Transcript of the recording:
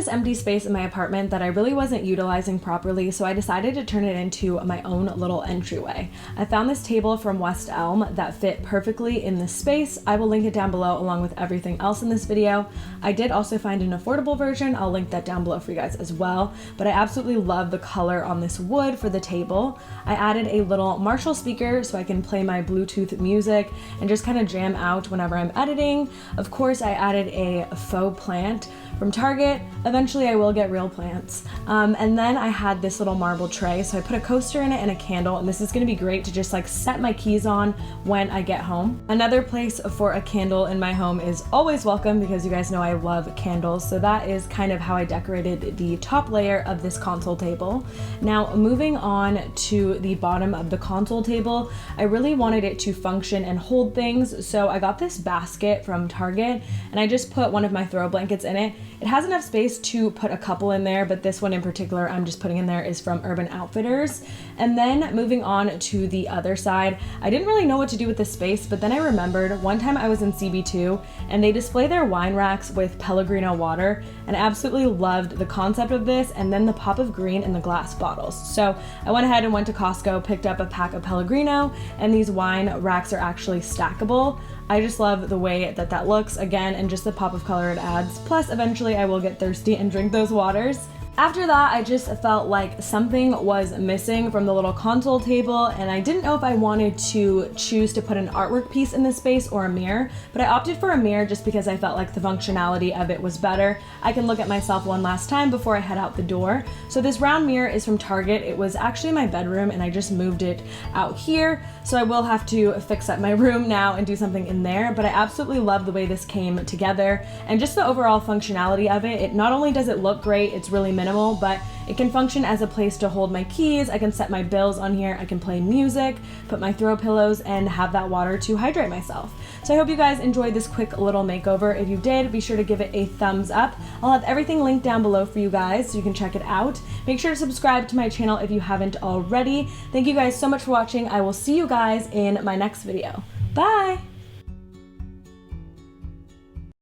this empty space in my apartment that I really wasn't utilizing properly, so I decided to turn it into my own little entryway. I found this table from West Elm that fit perfectly in this space. I will link it down below along with everything else in this video. I did also find an affordable version. I'll link that down below for you guys as well, but I absolutely love the color on this wood for the table. I added a little Marshall speaker so I can play my Bluetooth music and just kind of jam out whenever I'm editing. Of course, I added a faux plant from Target. Eventually I will get real plants. And then I had this little marble tray, so I put a coaster in it and a candle, and this is gonna be great to just like set my keys on when I get home. Another place for a candle in my home is always welcome because you guys know I love candles, so that is kind of how I decorated the top layer of this console table. Now moving on to the bottom of the console table, I really wanted it to function and hold things, so I got this basket from Target and I just put one of my throw blankets in it. It has enough space to put a couple in there, but this one in particular I'm just putting in there is from Urban Outfitters. And then moving on to the other side, I didn't really know what to do with this space, but then I remembered one time I was in CB2 and they display their wine racks with Pellegrino water, and I absolutely loved the concept of this and then the pop of green in the glass bottles. So I went ahead and went to Costco, picked up a pack of Pellegrino, and these wine racks are actually stackable. I just love the way that that looks again, and just the pop of color it adds. Plus eventually I will get thirsty and drink those waters. After that, I just felt like something was missing from the little console table, and I didn't know if I wanted to choose to put an artwork piece in this space or a mirror, but I opted for a mirror just because I felt like the functionality of it was better. I can look at myself one last time before I head out the door. So this round mirror is from Target. It was actually in my bedroom and I just moved it out here, so I will have to fix up my room now and do something in there, but I absolutely love the way this came together and just the overall functionality of it. It not only does it look great, it's really minimal, but it can function as a place to hold my keys. I can set my bills on here, I can play music, put my throw pillows, and have that water to hydrate myself. So I hope you guys enjoyed this quick little makeover. If you did, be sure to give it a thumbs up. I'll have everything linked down below for you guys so you can check it out. Make sure to subscribe to my channel if you haven't already. Thank you guys so much for watching. I will see you guys in my next video. Bye!